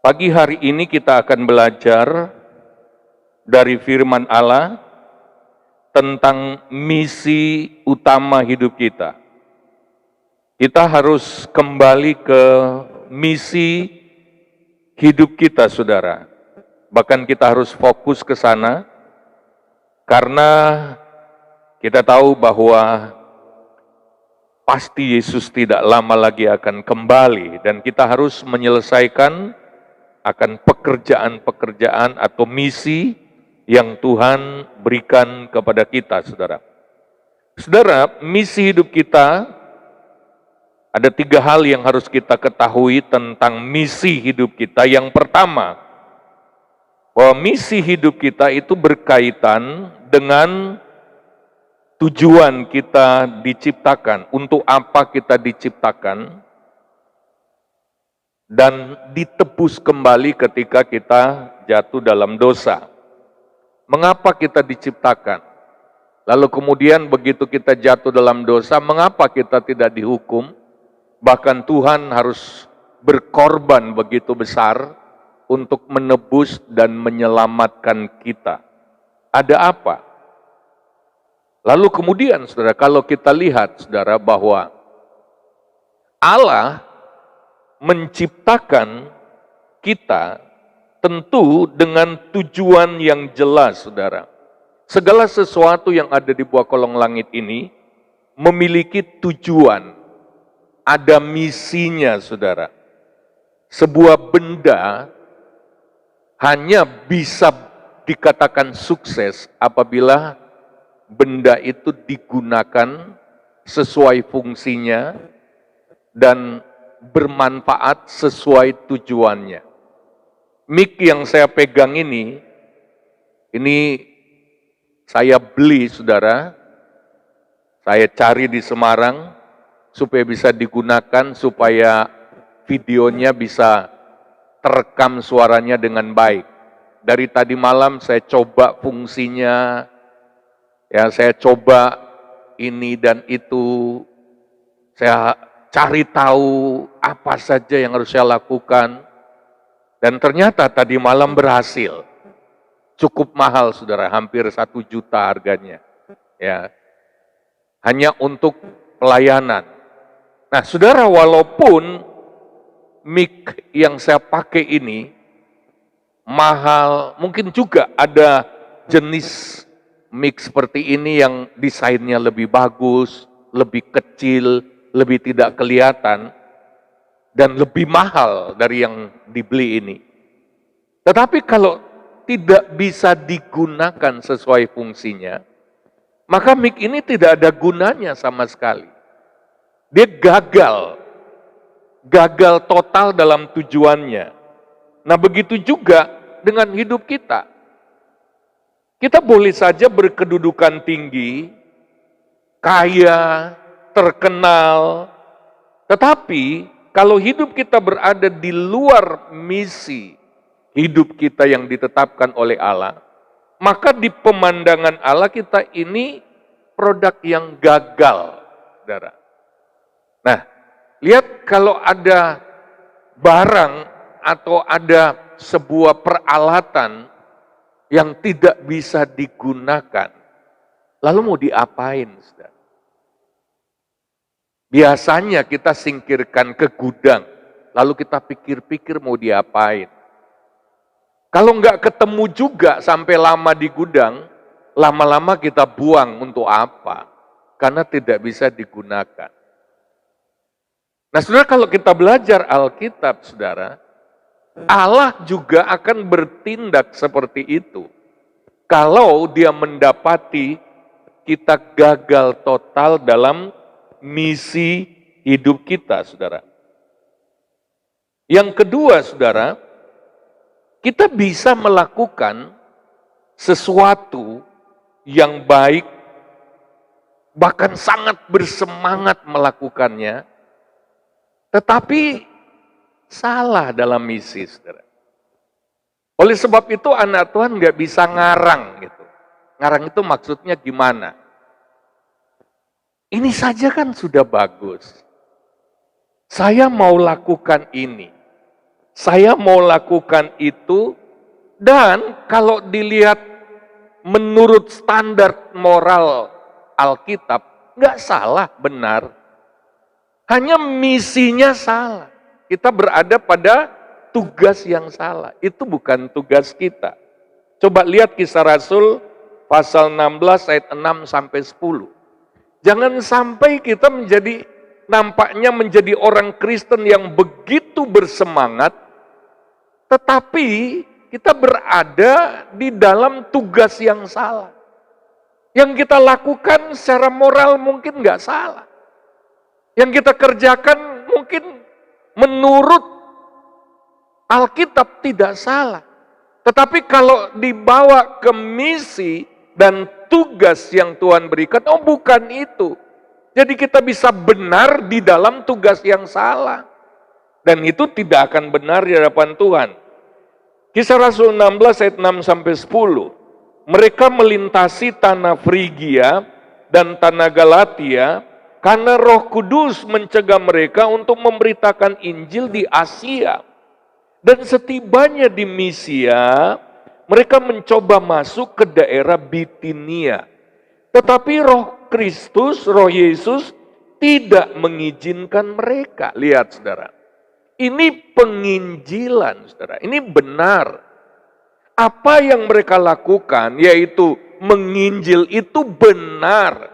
Pagi hari ini kita akan belajar dari firman Allah tentang misi utama hidup kita. Kita harus kembali ke misi hidup kita, saudara. Bahkan kita harus fokus ke sana, karena kita tahu bahwa pasti Yesus tidak lama lagi akan kembali, dan kita harus menyelesaikan akan pekerjaan-pekerjaan atau misi yang Tuhan berikan kepada kita, saudara. Saudara, misi hidup kita, ada 3 hal yang harus kita ketahui tentang misi hidup kita. Yang pertama, bahwa misi hidup kita itu berkaitan dengan tujuan kita diciptakan, untuk apa kita diciptakan, dan ditebus kembali ketika kita jatuh dalam dosa. Mengapa kita diciptakan? Lalu kemudian begitu kita jatuh dalam dosa, mengapa kita tidak dihukum? Bahkan Tuhan harus berkorban begitu besar untuk menebus dan menyelamatkan kita. Ada apa? Lalu kemudian, saudara, kalau kita lihat, saudara, bahwa Allah menciptakan kita tentu dengan tujuan yang jelas, saudara. Segala sesuatu yang ada di bawah kolong langit ini memiliki tujuan, ada misinya, saudara. Sebuah benda hanya bisa dikatakan sukses apabila benda itu digunakan sesuai fungsinya dan bermanfaat sesuai tujuannya. Mic yang saya pegang ini saya beli, saudara. Saya cari di Semarang supaya bisa digunakan, supaya videonya bisa terekam suaranya dengan baik. Dari tadi malam saya coba fungsinya, saya coba ini dan itu, saya cari tahu apa saja yang harus saya lakukan, dan ternyata tadi malam berhasil. Cukup mahal, saudara, hampir 1 juta harganya, hanya untuk pelayanan. Nah, saudara, walaupun mic yang saya pakai ini mahal, mungkin juga ada jenis mic seperti ini yang desainnya lebih bagus, lebih kecil, lebih tidak kelihatan, dan lebih mahal dari yang dibeli ini. Tetapi kalau tidak bisa digunakan sesuai fungsinya, maka mic ini tidak ada gunanya sama sekali. Dia gagal total dalam tujuannya. Nah, begitu juga dengan hidup kita. Kita boleh saja berkedudukan tinggi, kaya, terkenal, tetapi kalau hidup kita berada di luar misi hidup kita yang ditetapkan oleh Allah, maka di pemandangan Allah kita ini produk yang gagal, saudara. Nah, lihat, kalau ada barang atau ada sebuah peralatan yang tidak bisa digunakan, lalu mau diapain, saudara? Biasanya kita singkirkan ke gudang, lalu kita pikir-pikir mau diapain. Kalau nggak ketemu juga sampai lama di gudang, lama-lama kita buang untuk apa? Karena tidak bisa digunakan. Nah, saudara, kalau kita belajar Alkitab, saudara, Allah juga akan bertindak seperti itu. Kalau dia mendapati kita gagal total dalam misi hidup kita, saudara. Yang kedua, saudara, kita bisa melakukan sesuatu yang baik, bahkan sangat bersemangat melakukannya, tetapi salah dalam misi, saudara. Oleh sebab itu anak Tuhan nggak bisa ngarang gitu. Ngarang itu maksudnya gimana? Ini saja kan sudah bagus. Saya mau lakukan ini. Saya mau lakukan itu, dan kalau dilihat menurut standar moral Alkitab, nggak salah, benar. Hanya misinya salah. Kita berada pada tugas yang salah. Itu bukan tugas kita. Coba lihat Kisah Rasul pasal 16 ayat 6 sampai 10. Jangan sampai kita nampaknya menjadi orang Kristen yang begitu bersemangat, tetapi kita berada di dalam tugas yang salah. Yang kita lakukan secara moral mungkin nggak salah. Yang kita kerjakan mungkin menurut Alkitab tidak salah. Tetapi kalau dibawa ke misi dan tugas yang Tuhan berikan, oh bukan itu. Jadi kita bisa benar di dalam tugas yang salah. Dan itu tidak akan benar di hadapan Tuhan. Kisah Rasul 16 ayat 6 sampai 10. Mereka melintasi tanah Frigia dan tanah Galatia karena Roh Kudus mencegah mereka untuk memberitakan Injil di Asia. Dan setibanya di Misia, mereka mencoba masuk ke daerah Bitinia. Tetapi Roh Kristus, Roh Yesus tidak mengizinkan mereka. Lihat saudara. Ini penginjilan, saudara. Ini benar. Apa yang mereka lakukan, yaitu menginjil, itu benar.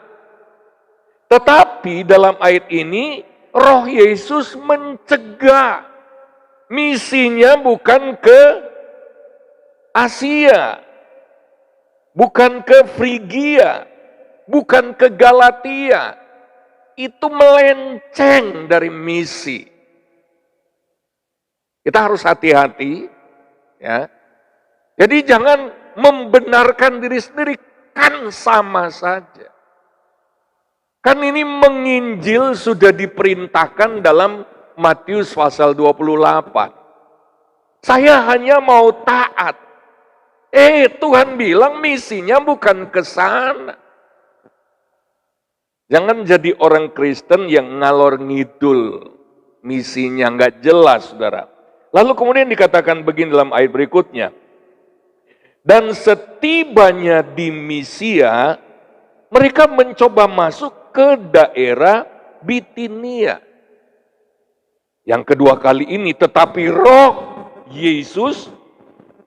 Tetapi dalam ayat ini, Roh Yesus mencegah. Misinya bukan ke Asia, bukan ke Frigia, bukan ke Galatia. Itu melenceng dari misi. Kita harus hati-hati, ya. Jadi jangan membenarkan diri sendiri, kan sama saja. Kan ini menginjil sudah diperintahkan dalam Matius pasal 28. Saya hanya mau taat. Tuhan bilang misinya bukan ke sana. Jangan jadi orang Kristen yang ngalor ngidul. Misinya nggak jelas, saudara. Lalu kemudian dikatakan begini dalam ayat berikutnya. Dan setibanya di Misia, mereka mencoba masuk ke daerah Bitinia. Yang kedua kali ini, tetapi Roh Yesus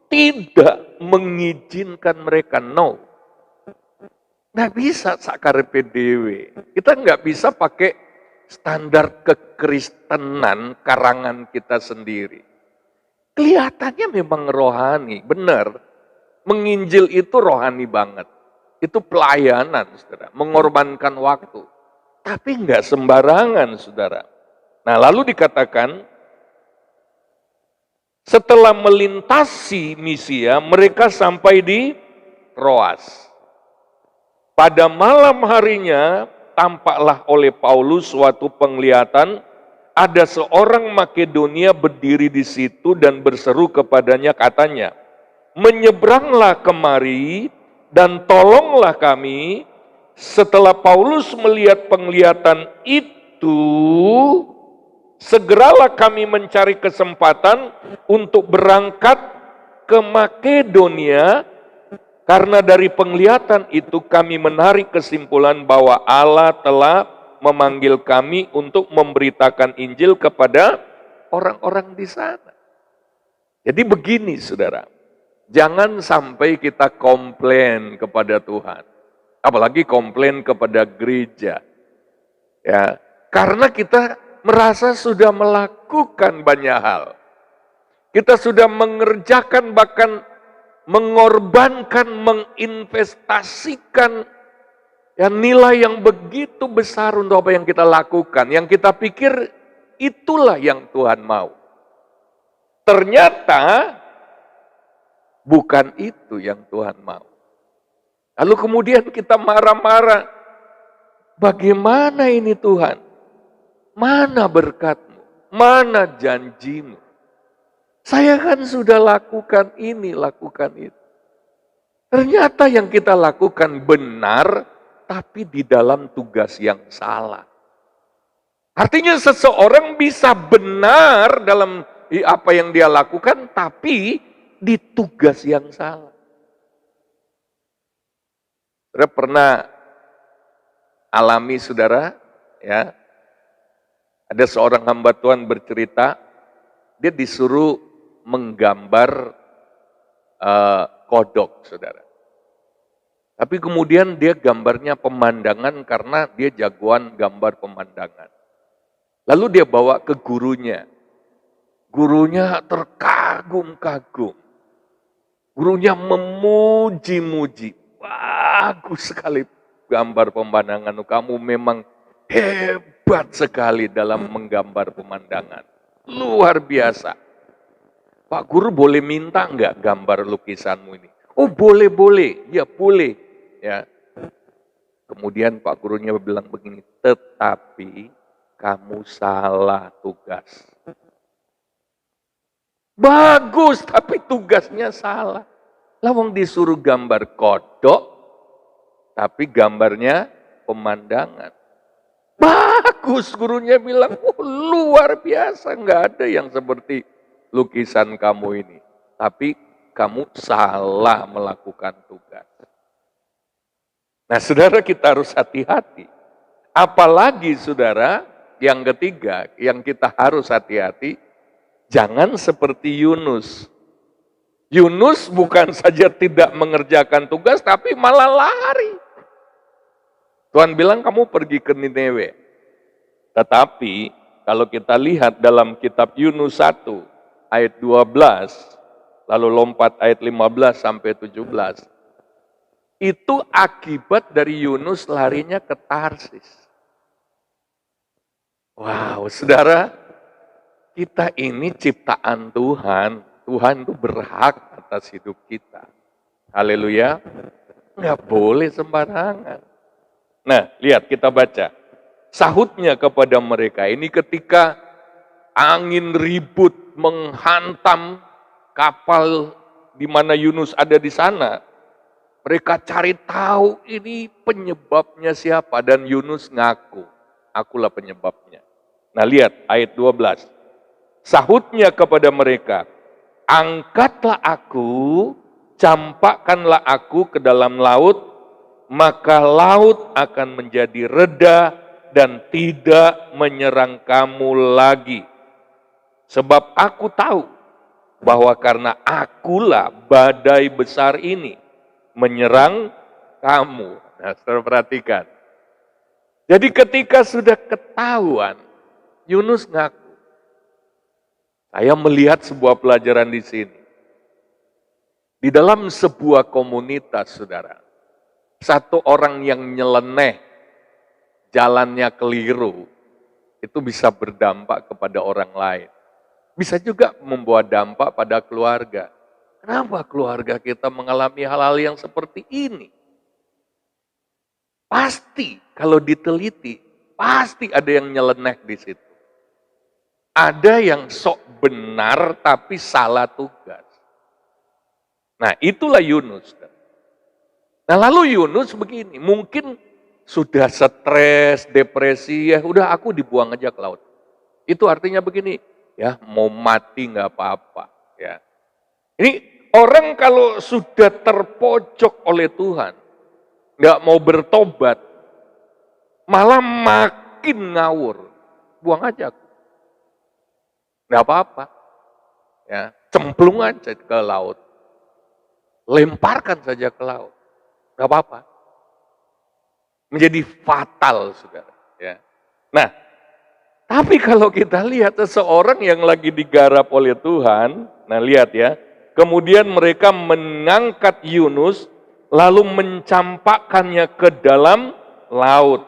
tidak mengizinkan mereka. No. Nggak bisa sakarepe dewe. Kita nggak bisa pakai standar kekristenan karangan kita sendiri. Kelihatannya memang rohani, benar. Menginjil itu rohani banget. Itu pelayanan, saudara. Mengorbankan waktu. Tapi nggak sembarangan, saudara. Nah, lalu dikatakan, setelah melintasi Misia, mereka sampai di Troas. Pada malam harinya, tampaklah oleh Paulus suatu penglihatan, ada seorang Makedonia berdiri di situ dan berseru kepadanya, katanya, menyeberanglah kemari dan tolonglah kami. Setelah Paulus melihat penglihatan itu, segeralah kami mencari kesempatan untuk berangkat ke Makedonia, karena dari penglihatan itu kami menarik kesimpulan bahwa Allah telah memanggil kami untuk memberitakan Injil kepada orang-orang di sana. Jadi begini, saudara, jangan sampai kita komplain kepada Tuhan, apalagi komplain kepada gereja, ya, karena kita merasa sudah melakukan banyak hal. Kita sudah mengerjakan, bahkan mengorbankan, menginvestasikan ya, nilai yang begitu besar untuk apa yang kita lakukan. Yang kita pikir itulah yang Tuhan mau. Ternyata bukan itu yang Tuhan mau. Lalu kemudian kita marah-marah. Bagaimana ini Tuhan? Mana berkat-Mu? Mana janji-Mu? Saya kan sudah lakukan ini, lakukan itu. Ternyata yang kita lakukan benar, tapi di dalam tugas yang salah. Artinya seseorang bisa benar dalam apa yang dia lakukan, tapi di tugas yang salah. Saudara pernah alami, saudara, ya, ada seorang hamba Tuhan bercerita, dia disuruh menggambar kodok, saudara. Tapi kemudian dia gambarnya pemandangan karena dia jagoan gambar pemandangan. Lalu dia bawa ke gurunya. Gurunya terkagum-kagum. Gurunya memuji-muji. Bagus sekali gambar pemandangan. Kamu memang hebat sekali dalam menggambar pemandangan. Luar biasa. Pak Guru boleh minta enggak gambar lukisanmu ini? Oh boleh. Ya boleh. Ya. Kemudian Pak Gurunya bilang begini, tetapi kamu salah tugas. Bagus, tapi tugasnya salah. Lawang disuruh gambar kodok, tapi gambarnya pemandangan. Bagus, gurunya bilang, oh, luar biasa, nggak ada yang seperti lukisan kamu ini. Tapi kamu salah melakukan tugas. Nah, saudara, kita harus hati-hati. Apalagi, saudara, yang ketiga, yang kita harus hati-hati, jangan seperti Yunus. Yunus bukan saja tidak mengerjakan tugas, tapi malah lari. Tuhan bilang, kamu pergi ke Nineve. Tetapi, kalau kita lihat dalam kitab Yunus 1, ayat 12, lalu lompat ayat 15 sampai 17, itu akibat dari Yunus larinya ke Tarsis. Wow, saudara, kita ini ciptaan Tuhan. Tuhan itu berhak atas hidup kita. Haleluya. Nggak boleh sembarangan. Nah, lihat kita baca. Sahutnya kepada mereka, ini ketika angin ribut menghantam kapal di mana Yunus ada di sana. Mereka cari tahu ini penyebabnya siapa, dan Yunus ngaku, akulah penyebabnya. Nah lihat ayat 12. Sahutnya kepada mereka, angkatlah aku, campakkanlah aku ke dalam laut, maka laut akan menjadi reda dan tidak menyerang kamu lagi. Sebab aku tahu bahwa karena akulah badai besar ini menyerang kamu. Nah, saudara perhatikan. Jadi ketika sudah ketahuan, Yunus ngaku. Saya melihat sebuah pelajaran di sini. Di dalam sebuah komunitas, saudara, satu orang yang nyeleneh, jalannya keliru, itu bisa berdampak kepada orang lain. Bisa juga membawa dampak pada keluarga. Kenapa keluarga kita mengalami hal-hal yang seperti ini? Pasti kalau diteliti, pasti ada yang nyeleneh di situ. Ada yang sok benar tapi salah tugas. Nah, itulah Yunus. Nah, lalu Yunus begini, mungkin sudah stres, depresi, ya udah aku dibuang aja ke laut. Itu artinya begini, ya mau mati nggak apa-apa. Ya. Ini orang kalau sudah terpojok oleh Tuhan, nggak mau bertobat, malah makin ngawur. Buang aja. Nggak apa-apa. Ya, cemplung aja ke laut. Lemparkan saja ke laut. Nggak apa-apa. Menjadi fatal, saudara. Ya. Nah, tapi kalau kita lihat seseorang yang lagi digarap oleh Tuhan, nah lihat ya, kemudian mereka mengangkat Yunus, lalu mencampakkannya ke dalam laut.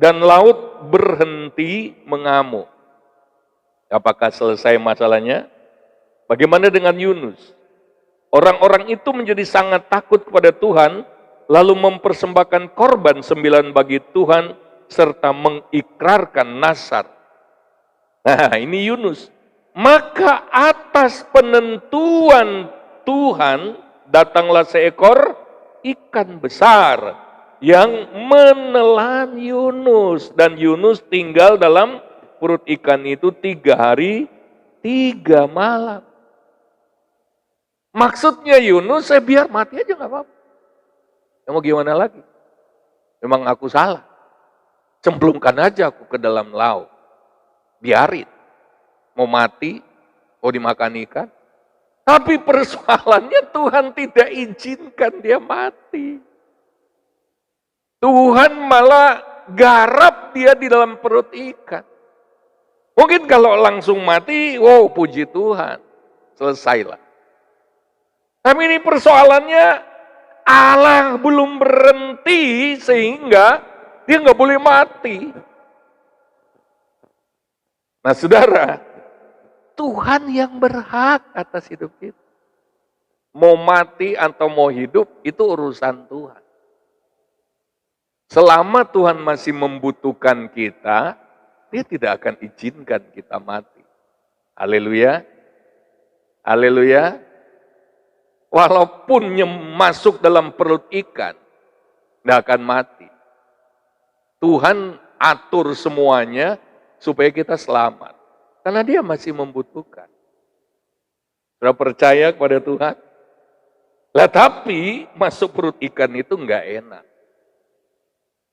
Dan laut berhenti mengamuk. Apakah selesai masalahnya? Bagaimana dengan Yunus? Orang-orang itu menjadi sangat takut kepada Tuhan, lalu mempersembahkan korban 9 bagi Tuhan, serta mengikrarkan nazar. Nah, ini Yunus. Maka atas penentuan Tuhan, datanglah seekor ikan besar yang menelan Yunus. Dan Yunus tinggal dalam perut ikan itu 3 hari, 3 malam. Maksudnya Yunus, saya biar mati aja nggak apa-apa. Ya mau gimana lagi? Memang aku salah. Cemplungkan aja aku ke dalam laut. Biarin. Mau mati, mau dimakan ikan. Tapi persoalannya Tuhan tidak izinkan dia mati. Tuhan malah garap dia di dalam perut ikan. Mungkin kalau langsung mati, wow puji Tuhan. Selesailah. Tapi ini persoalannya Allah belum berhenti sehingga dia nggak boleh mati. Nah saudara, Tuhan yang berhak atas hidup kita. Mau mati atau mau hidup, itu urusan Tuhan. Selama Tuhan masih membutuhkan kita, dia tidak akan izinkan kita mati. Haleluya. Haleluya. Walaupun masuk dalam perut ikan, tidak akan mati. Tuhan atur semuanya supaya kita selamat. Karena dia masih membutuhkan. Sudah percaya kepada Tuhan? Lah tapi masuk perut ikan itu enggak enak.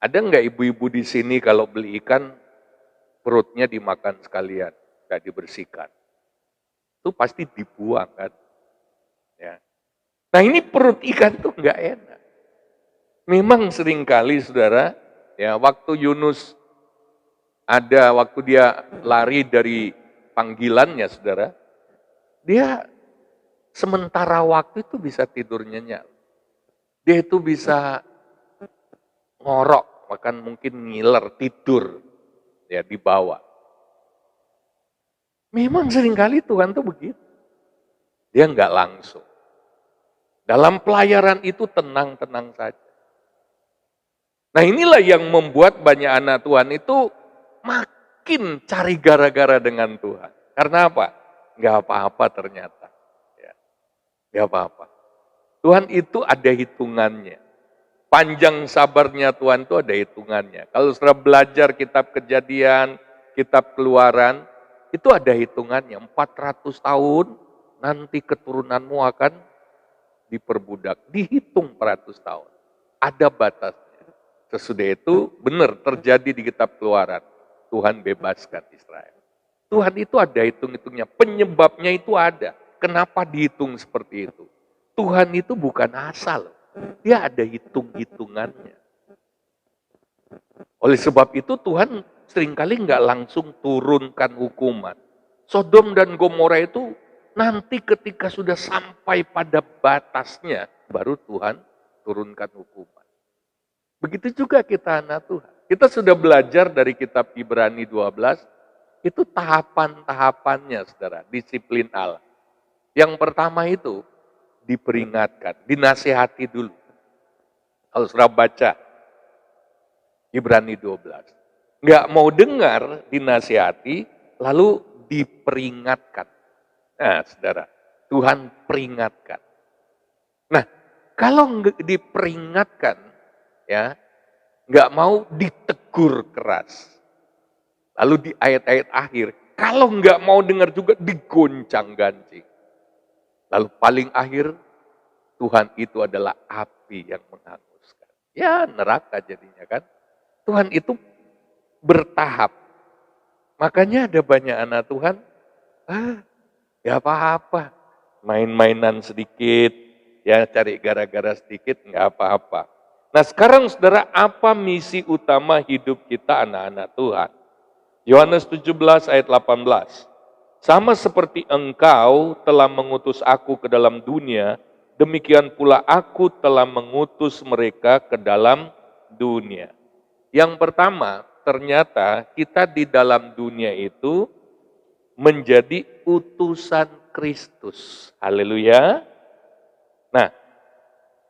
Ada enggak ibu-ibu di sini kalau beli ikan, perutnya dimakan sekalian, enggak dibersihkan? Itu pasti dibuang kan? Ya. Nah ini perut ikan tuh enggak enak. Memang seringkali saudara, ya waktu Yunus waktu dia lari dari panggilannya saudara, dia sementara waktu itu bisa tidur nyenyak. Dia itu bisa ngorok, bahkan mungkin ngiler, tidur ya di bawah. Memang seringkali Tuhan tuh begitu. Dia enggak langsung. Dalam pelayaran itu tenang-tenang saja. Nah inilah yang membuat banyak anak Tuhan itu makin cari gara-gara dengan Tuhan. Karena apa? Enggak apa-apa ternyata. Ya, enggak apa-apa. Tuhan itu ada hitungannya. Panjang sabarnya Tuhan itu ada hitungannya. Kalau setelah belajar kitab Kejadian, kitab Keluaran, itu ada hitungannya. 400 tahun nanti keturunanmu akan diperbudak. Dihitung 400 tahun. Ada batasnya. Sesudah itu benar terjadi di kitab Keluaran. Tuhan bebaskan Israel. Tuhan itu ada hitung-hitungnya. Penyebabnya itu ada. Kenapa dihitung seperti itu? Tuhan itu bukan asal. Dia ada hitung-hitungannya. Oleh sebab itu Tuhan seringkali nggak langsung turunkan hukuman. Sodom dan Gomora itu nanti ketika sudah sampai pada batasnya, baru Tuhan turunkan hukuman. Begitu juga kita anak Tuhan. Kita sudah belajar dari kitab Ibrani 12, itu tahapan-tahapannya saudara, disiplin Allah. Yang pertama itu diperingatkan, dinasihati dulu. Kalau sudah baca Ibrani 12. Nggak mau dengar, dinasihati, lalu diperingatkan. Nah, saudara, Tuhan peringatkan. Nah, kalau diperingatkan, ya, nggak mau ditegur keras. Lalu di ayat-ayat akhir, kalau nggak mau dengar juga digoncang-gancing. Lalu paling akhir, Tuhan itu adalah api yang menghanguskan. Ya, neraka jadinya kan. Tuhan itu bertahap. Makanya ada banyak anak Tuhan, ya apa-apa, main-mainan sedikit, ya cari gara-gara sedikit, nggak apa-apa. Nah sekarang saudara, apa misi utama hidup kita anak-anak Tuhan? Yohanes 17 ayat 18. Sama seperti engkau telah mengutus aku ke dalam dunia, demikian pula aku telah mengutus mereka ke dalam dunia. Yang pertama, ternyata kita di dalam dunia itu menjadi utusan Kristus. Haleluya. Nah,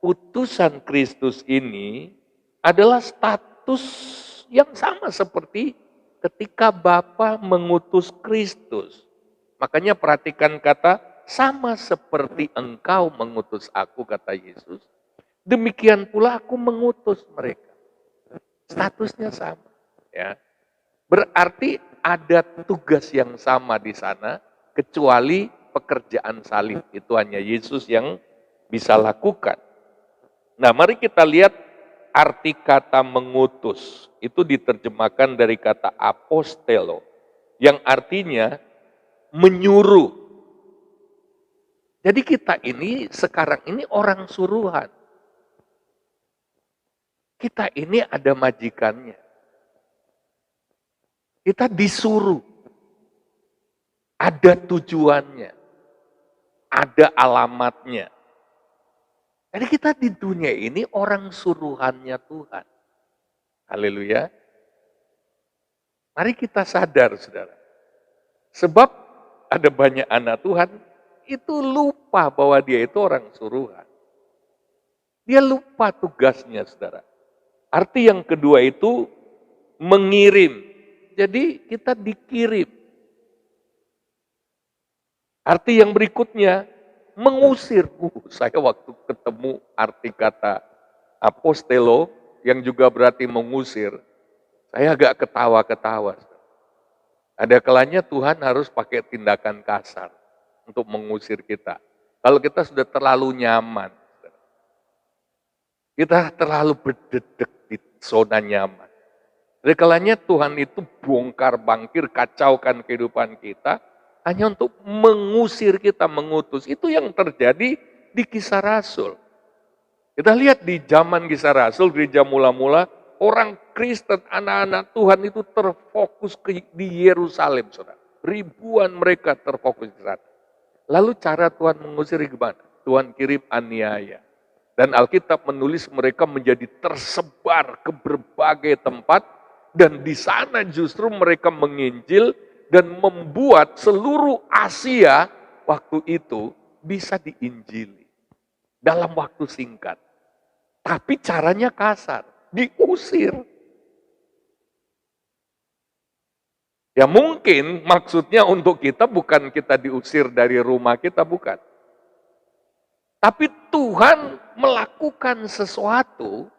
utusan Kristus ini adalah status yang sama seperti ketika Bapa mengutus Kristus. Makanya perhatikan kata, sama seperti engkau mengutus aku, kata Yesus. Demikian pula aku mengutus mereka. Statusnya sama. Ya. Berarti ada tugas yang sama di sana, kecuali pekerjaan salib. Itu hanya Yesus yang bisa lakukan. Nah, mari kita lihat arti kata mengutus. Itu diterjemahkan dari kata apostelo, yang artinya menyuruh. Jadi kita ini sekarang ini orang suruhan. Kita ini ada majikannya. Kita disuruh. Ada tujuannya. Ada alamatnya. Jadi kita di dunia ini orang suruhannya Tuhan. Haleluya. Mari kita sadar, saudara. Sebab ada banyak anak Tuhan, itu lupa bahwa dia itu orang suruhan. Dia lupa tugasnya, saudara. Arti yang kedua itu mengirim. Jadi kita dikirim. Arti yang berikutnya mengusir. Saya waktu ketemu arti kata apostelo yang juga berarti mengusir, saya agak ketawa-ketawa. Ada kalanya Tuhan harus pakai tindakan kasar untuk mengusir kita. Kalau kita sudah terlalu nyaman, kita terlalu berdedek di zona nyaman. Ada kalanya Tuhan itu bongkar bangkir, kacaukan kehidupan kita, hanya untuk mengusir kita, mengutus. Itu yang terjadi di Kisah Rasul. Kita lihat di zaman Kisah Rasul, gereja mula-mula, orang Kristen, anak-anak Tuhan itu terfokus di Yerusalem, saudara. Ribuan mereka terfokus di sana. Lalu cara Tuhan mengusir gimana? Tuhan kirim aniaya. Dan Alkitab menulis mereka menjadi tersebar ke berbagai tempat, dan di sana justru mereka menginjil dan membuat seluruh Asia waktu itu bisa diinjili dalam waktu singkat. Tapi caranya kasar, diusir. Ya mungkin maksudnya untuk kita bukan kita diusir dari rumah kita, bukan. Tapi Tuhan melakukan sesuatu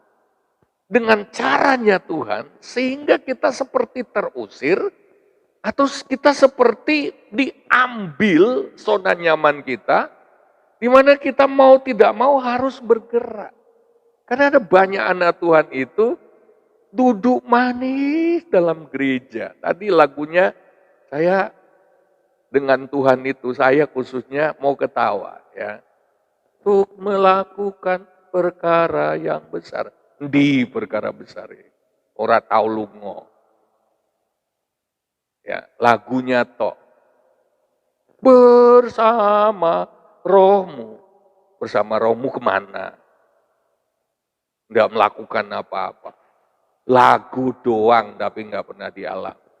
dengan caranya Tuhan, sehingga kita seperti terusir, atau kita seperti diambil zona nyaman kita, di mana kita mau tidak mau harus bergerak. Karena ada banyak anak Tuhan itu duduk manis dalam gereja. Tadi lagunya saya dengan Tuhan itu, saya khususnya mau ketawa ya. Untuk melakukan perkara yang besar. Di perkara besar ini. Ora tau lungo. Ya, lagunya tok. Bersama rohmu. Bersama rohmu kemana? Enggak melakukan apa-apa. Lagu doang tapi enggak pernah dialami.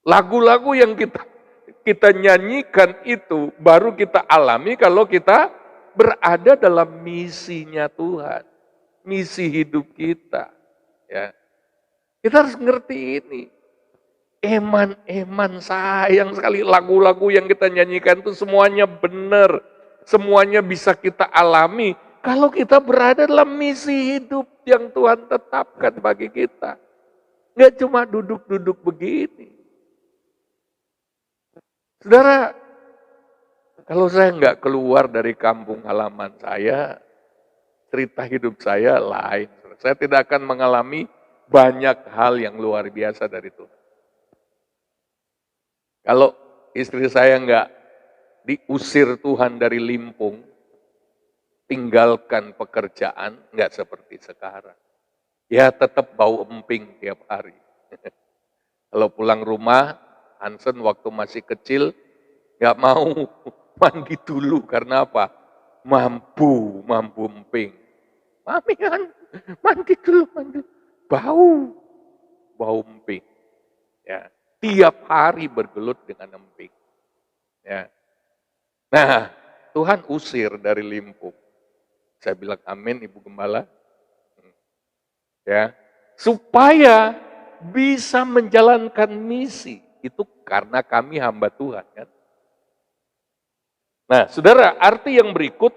Lagu-lagu yang kita nyanyikan itu baru kita alami kalau kita berada dalam misinya Tuhan. Misi hidup kita. Ya. Kita harus ngerti ini. Eman sayang sekali lagu-lagu yang kita nyanyikan itu semuanya benar. Semuanya bisa kita alami kalau kita berada dalam misi hidup yang Tuhan tetapkan bagi kita. Nggak cuma duduk-duduk begini. Saudara, kalau saya nggak keluar dari kampung halaman saya, cerita hidup saya lain. Saya tidak akan mengalami banyak hal yang luar biasa dari Tuhan. Kalau istri saya nggak diusir Tuhan dari Limpung, tinggalkan pekerjaan, nggak seperti sekarang. Ya tetap bau emping tiap hari. Kalau pulang rumah, Hansen waktu masih kecil, nggak mau mandi dulu, karena apa? Mampu emping. Mami kan, mandi dulu, bau emping. Ya, tiap hari bergelut dengan emping. Ya. Nah, Tuhan usir dari Limpung. Saya bilang amin, Ibu Gembala. Ya, supaya bisa menjalankan misi. Itu karena kami hamba Tuhan, kan? Nah, saudara, arti yang berikut,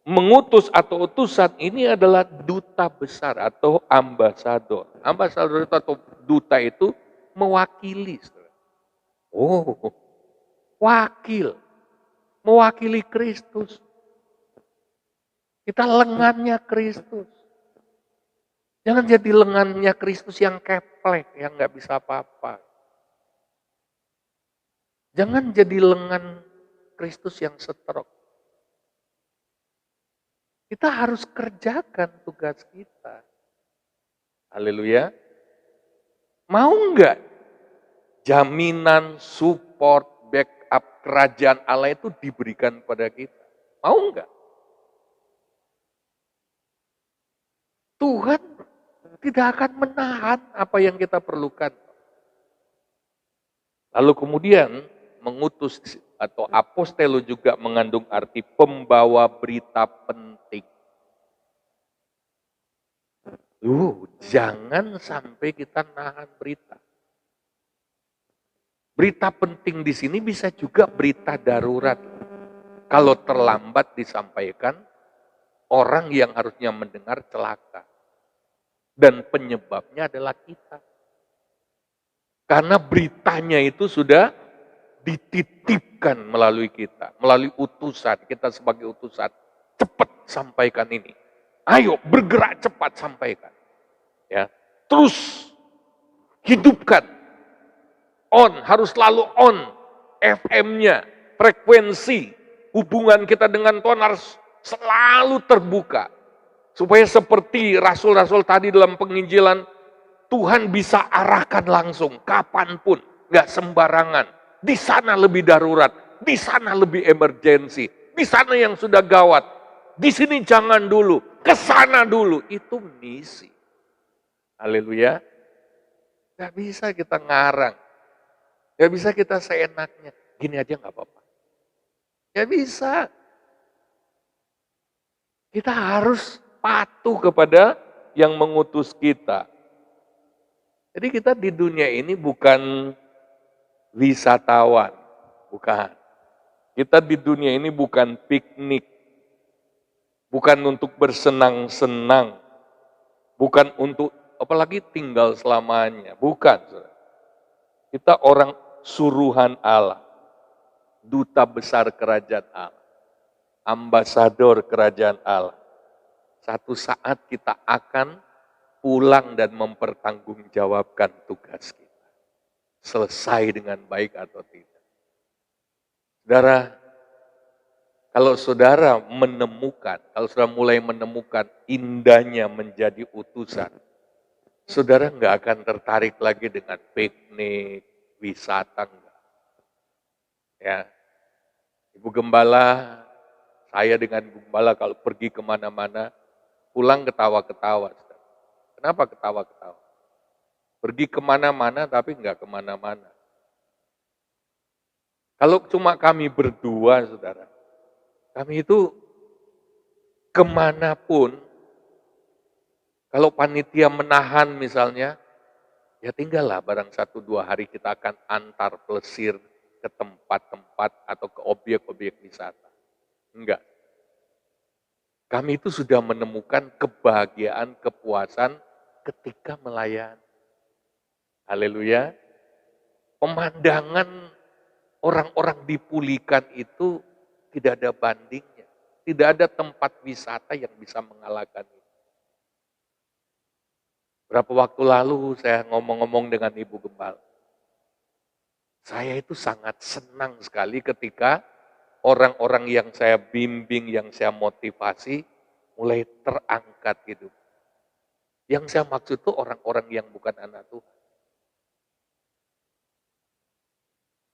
mengutus atau utusan ini adalah duta besar atau ambasador. Ambasador itu atau duta itu mewakili. Saudara. Oh, wakil, mewakili Kristus. Kita lengannya Kristus. Jangan jadi lengannya Kristus yang keplek, yang nggak bisa apa-apa. Jangan jadi lengan Kristus yang setrok. Kita harus kerjakan tugas kita. Haleluya. Mau nggak jaminan, support, backup kerajaan Allah itu diberikan pada kita? Mau nggak? Tuhan tidak akan menahan apa yang kita perlukan. Lalu kemudian mengutus atau apostelo juga mengandung arti pembawa berita penting. Jangan sampai kita nahan berita. Berita penting di sini bisa juga berita darurat. Kalau terlambat disampaikan, orang yang harusnya mendengar celaka. Dan penyebabnya adalah kita. Karena beritanya itu sudah dititipkan melalui kita, melalui utusan, kita sebagai utusan. Cepat sampaikan ini. Ayo bergerak cepat sampaikan. Ya, terus hidupkan. On, harus selalu on. FM-nya, frekuensi, hubungan kita dengan Tuhan harus selalu terbuka. Supaya seperti rasul-rasul tadi dalam penginjilan, Tuhan bisa arahkan langsung, kapanpun, nggak sembarangan. Di sana lebih darurat, di sana lebih emergensi, di sana yang sudah gawat. Di sini jangan dulu, ke sana dulu. Itu misi. Haleluya. Nggak bisa kita ngarang. Nggak bisa kita seenaknya. Gini aja nggak apa-apa. Nggak bisa. Kita harus patuh kepada yang mengutus kita. Jadi kita di dunia ini bukan wisatawan, bukan. Kita di dunia ini bukan piknik, bukan untuk bersenang-senang, bukan untuk apalagi tinggal selamanya, bukan. Kita orang suruhan Allah, duta besar kerajaan Allah, ambasador kerajaan Allah. Satu saat kita akan pulang dan mempertanggungjawabkan tugas kita. Selesai dengan baik atau tidak. Saudara, kalau saudara menemukan, kalau saudara mulai menemukan indahnya menjadi utusan, saudara nggak akan tertarik lagi dengan piknik, wisata, enggak. Ya, Ibu Gembala, saya dengan Gembala kalau pergi kemana-mana, pulang ketawa-ketawa. Kenapa ketawa-ketawa? Pergi kemana-mana tapi enggak kemana-mana. Kalau cuma kami berdua, saudara, kami itu kemanapun, kalau panitia menahan misalnya, ya tinggallah barang 1-2 hari kita akan antar plesir ke tempat-tempat atau ke objek-objek wisata. Enggak. Kami itu sudah menemukan kebahagiaan, kepuasan ketika melayani. Haleluya. Pemandangan orang-orang dipulihkan itu tidak ada bandingnya. Tidak ada tempat wisata yang bisa mengalahkan itu. Berapa waktu lalu saya ngomong-ngomong dengan Ibu Gembala. Saya itu sangat senang sekali ketika orang-orang yang saya bimbing, yang saya motivasi, mulai terangkat hidup. Yang saya maksud itu orang-orang yang bukan anak Tuhan.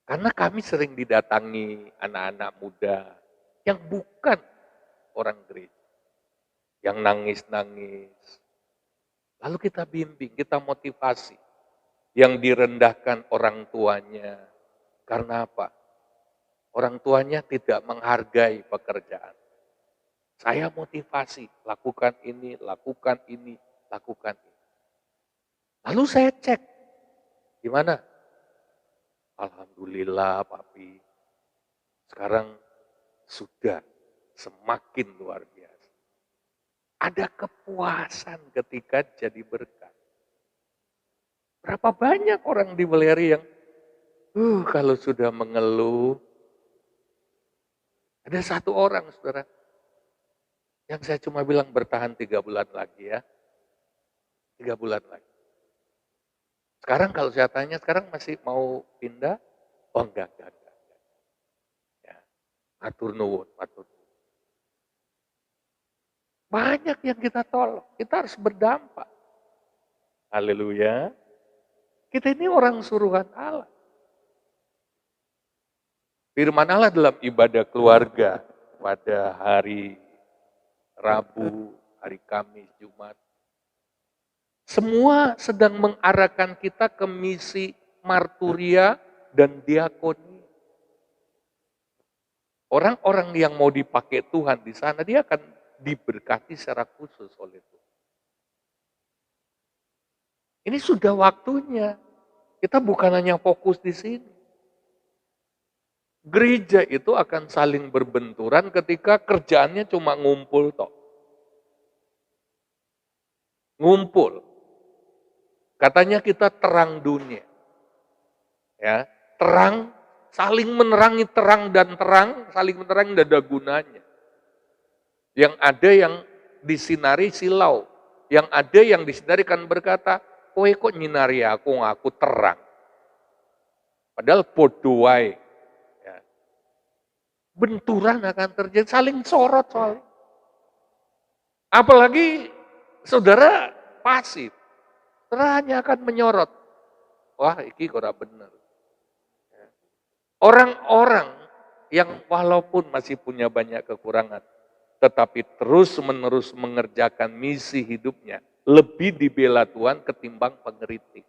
Karena kami sering didatangi anak-anak muda yang bukan orang gereja. Yang nangis-nangis. Lalu kita bimbing, kita motivasi. Yang direndahkan orang tuanya. Karena apa? Orang tuanya tidak menghargai pekerjaan. Saya motivasi, lakukan ini, lakukan ini, lakukan ini. Lalu saya cek, gimana? Alhamdulillah Papi, sekarang sudah semakin luar biasa. Ada kepuasan ketika jadi berkat. Berapa banyak orang di Beleri yang Kalau sudah mengeluh, ada satu orang, saudara, yang saya cuma bilang bertahan 3 bulan lagi ya, 3 bulan lagi. Sekarang kalau saya tanya, sekarang masih mau pindah? Oh enggak. Ya, atur nuwun, atur. Banyak yang kita tolong, kita harus berdampak. Haleluya. Kita ini orang suruhan Allah. Firman Allah dalam ibadah keluarga pada hari Rabu, hari Kamis, Jumat. Semua sedang mengarahkan kita ke misi marturia dan diakoni. Orang-orang yang mau dipakai Tuhan di sana, dia akan diberkati secara khusus oleh Tuhan. Ini sudah waktunya. Kita bukan hanya fokus di sini. Gereja itu akan saling berbenturan ketika kerjaannya cuma ngumpul toh. Ngumpul. Katanya kita terang dunia. Ya, terang, saling menerangi terang dan terang, saling menerangi tidak ada gunanya. Yang ada yang disinari silau, yang ada yang disinari kan berkata, kowe kok nyinari aku terang. Padahal bodoh wae. Ya. Benturan akan terjadi, saling sorot soalnya. Apalagi saudara pasif, saudara hanya akan menyorot. Wah, iki ora bener. Orang-orang yang walaupun masih punya banyak kekurangan, tetapi terus-menerus mengerjakan misi hidupnya, lebih dibela Tuhan ketimbang pengeritik.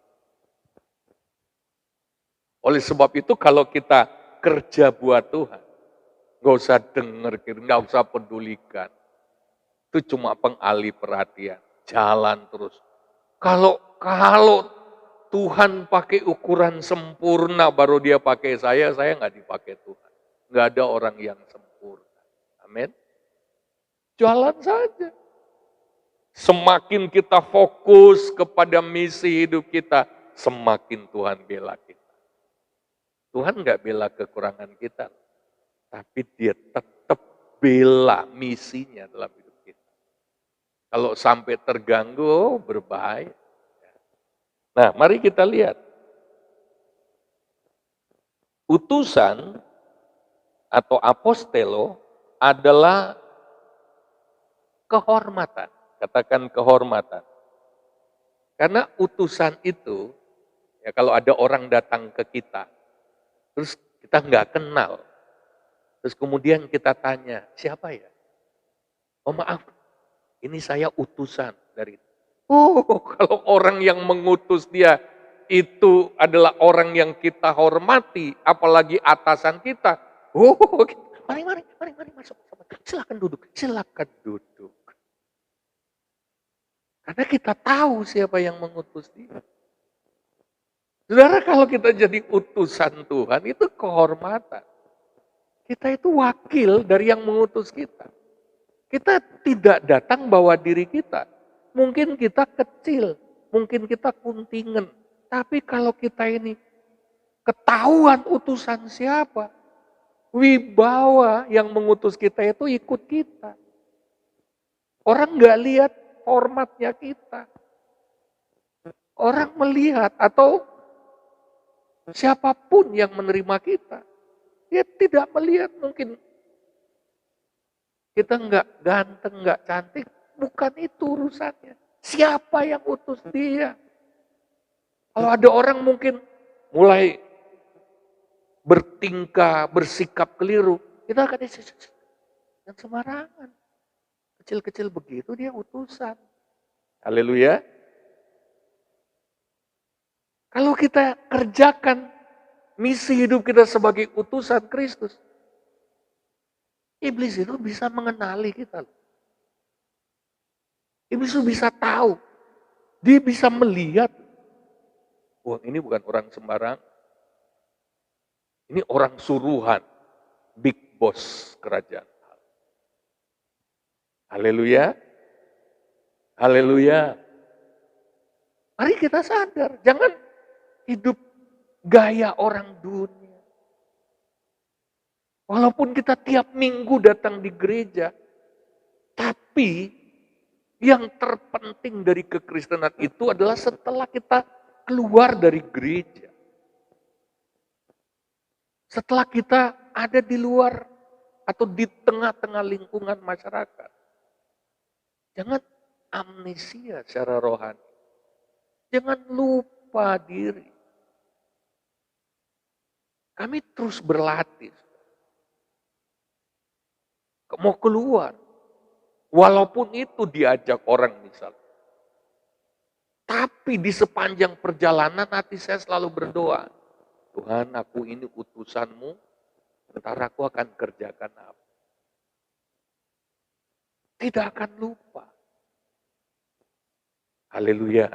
Oleh sebab itu kalau kita kerja buat Tuhan, nggak usah denger, nggak usah pedulikan. Itu cuma pengalih perhatian, jalan terus. Kalau Tuhan pakai ukuran sempurna baru dia pakai saya nggak dipakai Tuhan. Nggak ada orang yang sempurna. Amin. Jalan saja. Semakin kita fokus kepada misi hidup kita, semakin Tuhan bela kita. Tuhan nggak bela kekurangan kita, tapi dia tetap bela misinya dalam hidup kita. Kalau sampai terganggu, berbahaya. Nah, mari kita lihat. Utusan atau apostelo adalah kehormatan. Katakan kehormatan. Karena utusan itu, ya kalau ada orang datang ke kita, terus kita nggak kenal, terus kemudian kita tanya, siapa ya? Oh maaf, ini saya utusan dari. Kalau orang yang mengutus dia itu adalah orang yang kita hormati, apalagi atasan kita. Mari masuk. Silakan duduk. Karena kita tahu siapa yang mengutus dia. Saudara, kalau kita jadi utusan Tuhan, itu kehormatan. Kita itu wakil dari yang mengutus kita. Kita tidak datang bawa diri kita. Mungkin kita kecil, mungkin kita kuntingen. Tapi kalau kita ini ketahuan utusan siapa, wibawa yang mengutus kita itu ikut kita. Orang nggak lihat formatnya kita. Orang melihat atau siapapun yang menerima kita, dia tidak melihat mungkin kita nggak ganteng, nggak cantik, bukan itu urusannya. Siapa yang utus dia? Kalau ada orang mungkin mulai bertingkah, bersikap keliru, kita akan yang sembarangan. Kecil-kecil begitu dia utusan. Haleluya. Kalau kita kerjakan misi hidup kita sebagai utusan Kristus, iblis itu bisa mengenali kita. Iblis itu bisa tahu. Dia bisa melihat. Wah, ini bukan orang sembarang. Ini orang suruhan. Big boss kerajaan. Haleluya. Haleluya. Mari kita sadar. Jangan hidup gaya orang dunia. Walaupun kita tiap minggu datang di gereja, tapi yang terpenting dari kekristenan itu adalah setelah kita keluar dari gereja. Setelah kita ada di luar atau di tengah-tengah lingkungan masyarakat. Jangan amnesia secara rohani. Jangan lupa diri. Kami terus berlatih. Mau keluar. Walaupun itu diajak orang misalnya. Tapi di sepanjang perjalanan hati saya selalu berdoa. Tuhan, aku ini utusanmu, ntar aku akan kerjakan apa. Tidak akan lupa. Haleluya.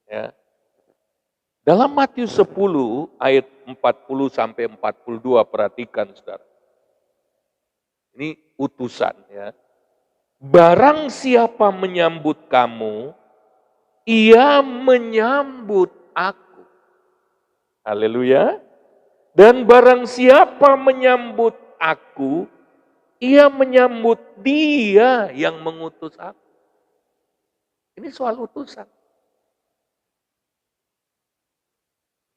Ya. Dalam Matius 10 ayat 40 sampai 42 perhatikan Saudara. Ini utusan ya. Barang siapa menyambut kamu, ia menyambut aku. Haleluya. Dan barang siapa menyambut aku, ia menyambut dia yang mengutus aku. Ini soal utusan.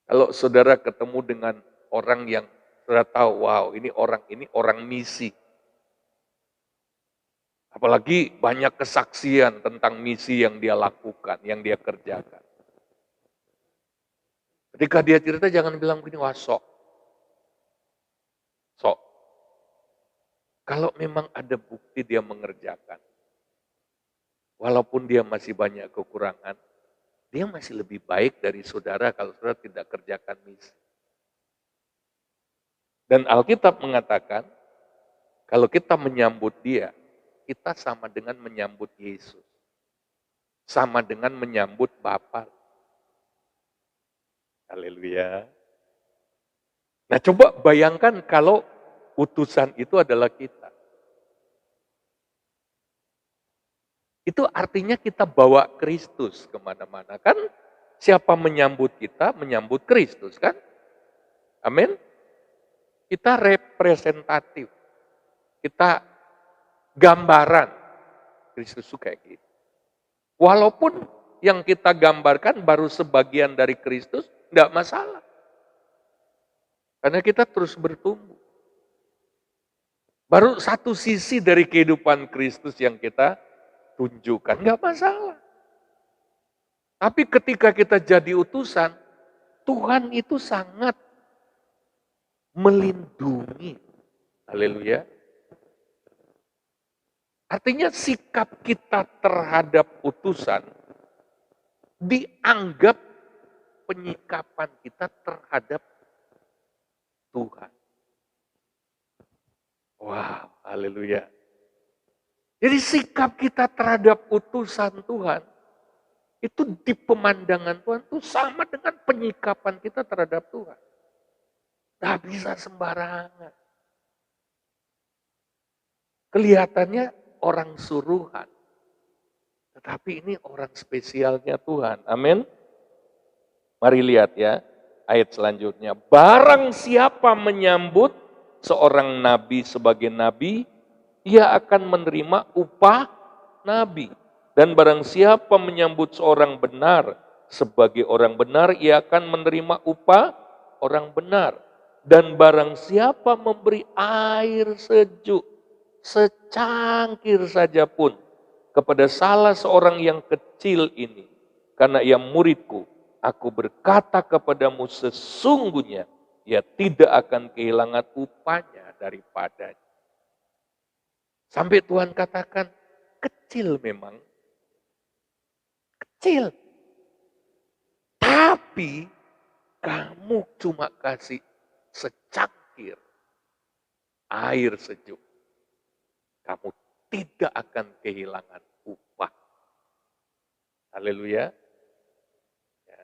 Kalau saudara ketemu dengan orang yang saudara tahu, wow ini orang misi. Apalagi banyak kesaksian tentang misi yang dia lakukan, yang dia kerjakan. Ketika dia cerita jangan bilang begini, wah sok. Kalau memang ada bukti dia mengerjakan, walaupun dia masih banyak kekurangan, dia masih lebih baik dari saudara kalau saudara tidak kerjakan misi. Dan Alkitab mengatakan, kalau kita menyambut dia, kita sama dengan menyambut Yesus. Sama dengan menyambut Bapa. Haleluya. Nah coba bayangkan kalau utusan itu adalah kita. Itu artinya kita bawa Kristus kemana-mana. Kan siapa menyambut kita, menyambut Kristus kan? Amin. Kita representatif. Kita gambaran. Kristus itu kayak gitu. Walaupun yang kita gambarkan baru sebagian dari Kristus, enggak masalah. Karena kita terus bertumbuh. Baru satu sisi dari kehidupan Kristus yang kita tunjukkan, enggak masalah. Tapi ketika kita jadi utusan, Tuhan itu sangat melindungi. Haleluya. Artinya sikap kita terhadap utusan dianggap penyikapan kita terhadap Tuhan. Wow, haleluya. Jadi sikap kita terhadap utusan Tuhan, itu di pemandangan Tuhan itu sama dengan penyikapan kita terhadap Tuhan. Tidak bisa sembarangan. Kelihatannya orang suruhan. Tetapi ini orang spesialnya Tuhan. Amin. Mari lihat ya ayat selanjutnya. Barang siapa menyambut seorang nabi sebagai nabi, ia akan menerima upah nabi. Dan barang siapa menyambut seorang benar sebagai orang benar, ia akan menerima upah orang benar. Dan barang siapa memberi air sejuk secangkir saja pun kepada salah seorang yang kecil ini, karena ia muridku, aku berkata kepadamu sesungguhnya ia tidak akan kehilangan upahnya daripadanya. Sampai Tuhan katakan, kecil memang. Kecil. Tapi kamu cuma kasih secangkir air sejuk. Kamu tidak akan kehilangan upah. Haleluya. Ya.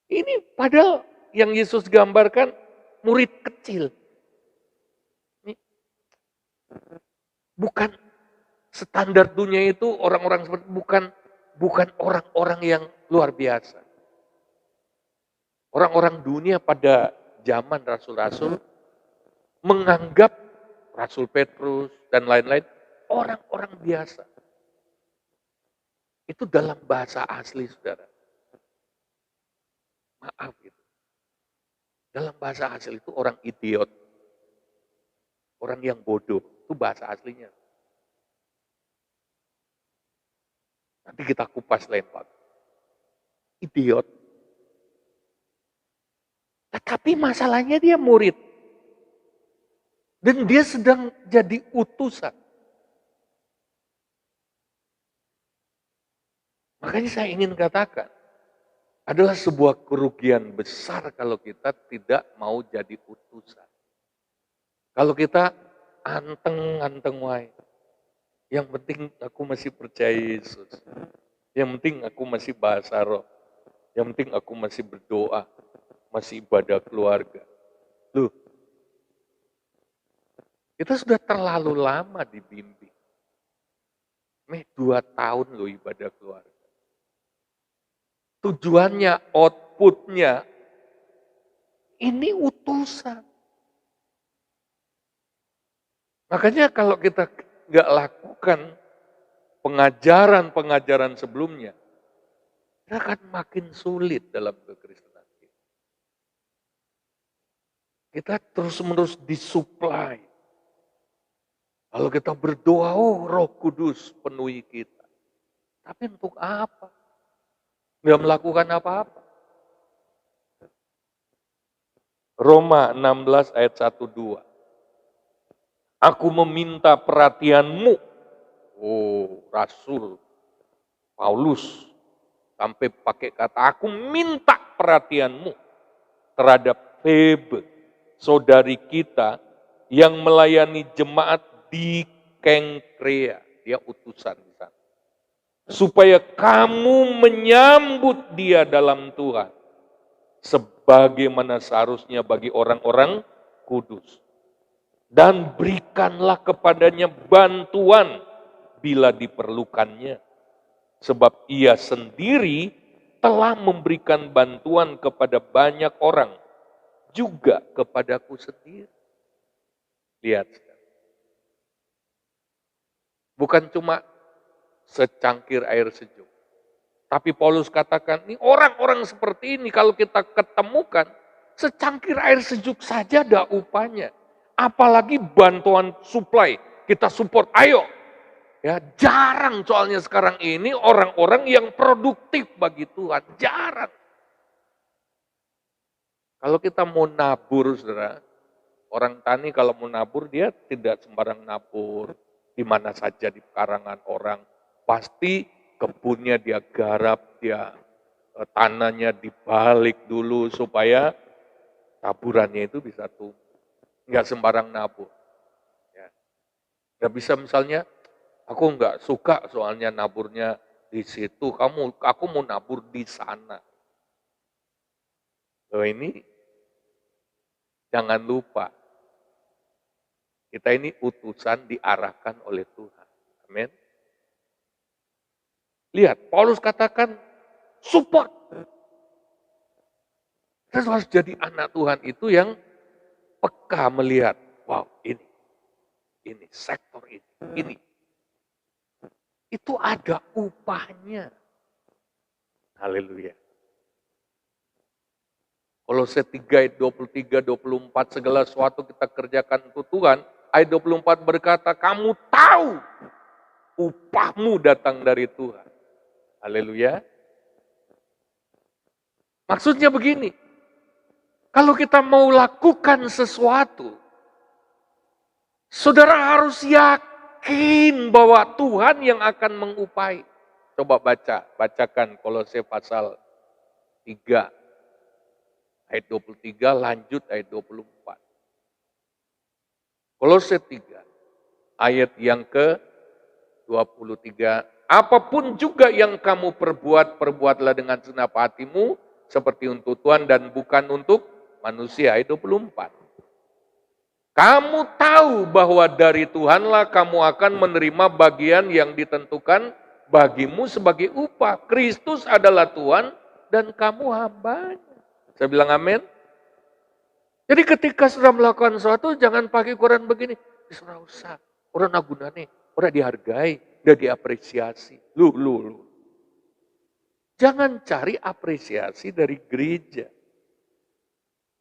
Ini padahal yang Yesus gambarkan murid kecil. Ini bukan standar dunia itu orang-orang seperti bukan orang-orang yang luar biasa. Orang-orang dunia pada zaman rasul-rasul menganggap Rasul Petrus dan lain-lain orang-orang biasa. Itu dalam bahasa asli, saudara. Maaf gitu. Dalam bahasa asli itu orang idiot. Orang yang bodoh. Itu bahasa aslinya. Nanti kita kupas lain waktu. Idiot. Tetapi masalahnya dia murid. Dan dia sedang jadi utusan. Makanya saya ingin katakan, adalah sebuah kerugian besar kalau kita tidak mau jadi utusan. Kalau kita anteng wae. Yang penting aku masih percaya Yesus. Yang penting aku masih bahasa roh. Yang penting aku masih berdoa. Masih ibadah keluarga. Loh, kita sudah terlalu lama dibimbing. 2 tahun loh ibadah keluarga. Tujuannya, outputnya, ini utusan. Makanya kalau kita nggak lakukan pengajaran-pengajaran sebelumnya, kita akan makin sulit dalam kekristenan kita. Kita terus-menerus disuplai. Kalau kita berdoa, Roh Kudus penuhi kita. Tapi untuk apa? Nggak melakukan apa-apa. Roma 16 ayat 1-2. Aku meminta perhatianmu. Rasul Paulus sampai pakai kata aku minta perhatianmu terhadap Febe, saudari kita yang melayani jemaat di Kengkrea. Dia utusan di sana. Supaya kamu menyambut dia dalam Tuhan. Sebagaimana seharusnya bagi orang-orang kudus. Dan berikanlah kepadanya bantuan bila diperlukannya. Sebab ia sendiri telah memberikan bantuan kepada banyak orang. Juga kepadaku sendiri. Lihat. Bukan cuma secangkir air sejuk. Tapi Paulus katakan, ini orang-orang seperti ini kalau kita ketemukan, secangkir air sejuk saja ada upahnya. Apalagi bantuan supply, kita support, ayo. Ya, jarang soalnya sekarang ini orang-orang yang produktif bagi Tuhan, jarang. Kalau kita mau nabur, saudara, orang tani kalau mau nabur dia tidak sembarang nabur, di mana saja di karangan orang. Pasti kebunnya dia garap, dia tanahnya dibalik dulu supaya taburannya itu bisa tumbuh. Enggak sembarang nabur. Ya. Enggak bisa misalnya, aku enggak suka soalnya naburnya di situ, aku mau nabur di sana. Loh ini, jangan lupa, kita ini utusan diarahkan oleh Tuhan. Amin. Lihat, Paulus katakan support. Kita harus jadi anak Tuhan itu yang peka melihat, wow ini sektor ini. Itu ada upahnya. Haleluya. Kolose 3 ayat 23, 24, segala sesuatu kita kerjakan untuk Tuhan. Ayat 24 berkata, kamu tahu upahmu datang dari Tuhan. Haleluya. Maksudnya begini, kalau kita mau lakukan sesuatu, saudara harus yakin bahwa Tuhan yang akan mengupahi. Coba bacakan Kolose pasal 3 ayat 23 lanjut ayat 24. Kolose 3 ayat yang ke-23. Apapun juga yang kamu perbuatlah dengan segenap hatimu seperti untuk Tuhan dan bukan untuk manusia. Ayat 24. Kamu tahu bahwa dari Tuhanlah kamu akan menerima bagian yang ditentukan bagimu sebagai upah. Kristus adalah Tuhan dan kamu hambanya. Saya bilang amin. Jadi ketika sudah melakukan sesuatu, jangan pakai ukuran begini. Sudah usah. Orang nagunane, orang dihargai, udah diapresiasi. Lu. Jangan cari apresiasi dari gereja.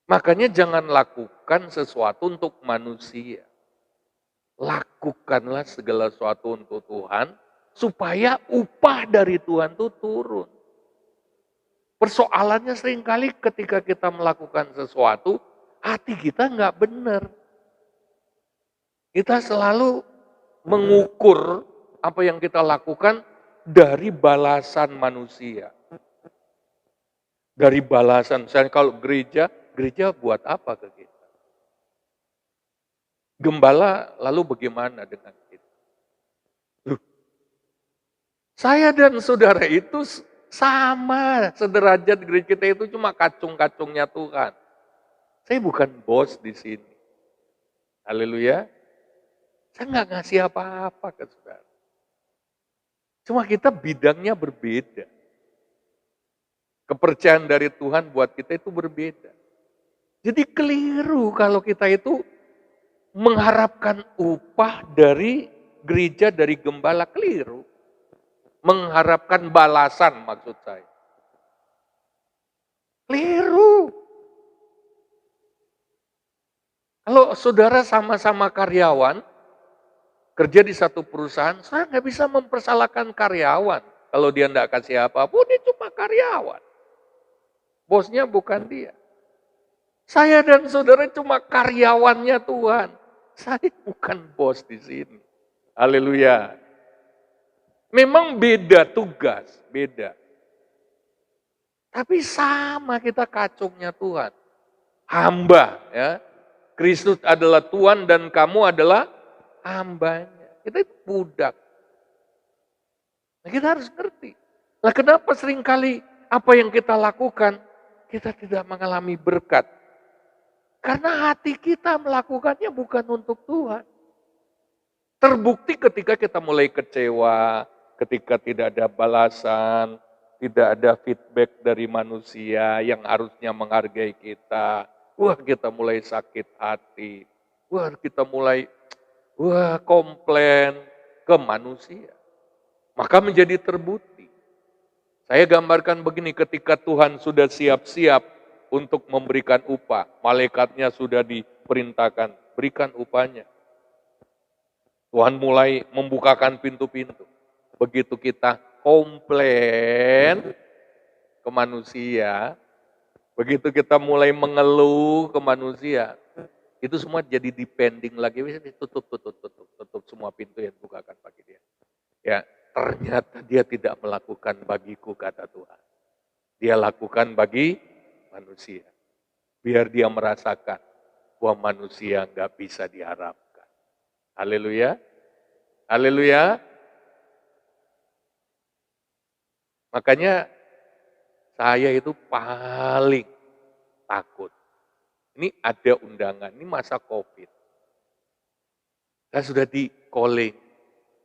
Makanya jangan lakukan sesuatu untuk manusia. Lakukanlah segala sesuatu untuk Tuhan, supaya upah dari Tuhan itu turun. Persoalannya seringkali ketika kita melakukan sesuatu, hati kita nggak benar. Kita selalu mengukur apa yang kita lakukan dari balasan manusia. Dari balasan, misalnya kalau gereja buat apa ke kita? Gembala lalu bagaimana dengan kita? Loh, saya dan saudara itu sama, sederajat. Gereja kita itu cuma kacung-kacungnya Tuhan. Saya bukan bos di sini. Haleluya. Saya nggak ngasih apa-apa ke saudara. Cuma kita bidangnya berbeda. Kepercayaan dari Tuhan buat kita itu berbeda. Jadi keliru kalau kita itu mengharapkan upah dari gereja, dari gembala, keliru. Mengharapkan balasan maksud saya. Keliru. Kalau saudara sama-sama karyawan, kerja di satu perusahaan, saya nggak bisa mempersalahkan karyawan. Kalau dia nggak kasih apapun, dia cuma karyawan. Bosnya bukan dia. Saya dan saudara cuma karyawannya Tuhan. Saya bukan bos di sini. Haleluya. Memang beda tugas, beda. Tapi sama kita kacungnya Tuhan. Hamba, ya. Kristus adalah Tuhan dan kamu adalah hambanya. Kita itu budak. Nah, kita harus ngerti. Nah, kenapa seringkali apa yang kita lakukan, kita tidak mengalami berkat? Karena hati kita melakukannya bukan untuk Tuhan. Terbukti ketika kita mulai kecewa, ketika tidak ada balasan, tidak ada feedback dari manusia yang harusnya menghargai kita. Wah, kita mulai sakit hati. Wah, kita mulai komplain ke manusia. Maka menjadi terbukti. Saya gambarkan begini, ketika Tuhan sudah siap-siap untuk memberikan upah, malaikatnya sudah diperintahkan, berikan upahnya. Tuhan mulai membukakan pintu-pintu. Begitu kita komplain ke manusia, begitu kita mulai mengeluh ke manusia, itu semua jadi depending lagi. Tutup semua pintu yang dibukakan bagi dia. Ya, ternyata dia tidak melakukan bagiku, kata Tuhan. Dia lakukan bagi manusia. Biar dia merasakan bahwa manusia nggak bisa diharapkan. Haleluya. Haleluya. Makanya saya itu paling takut. Ini ada undangan, ini masa COVID. Saya sudah di calling,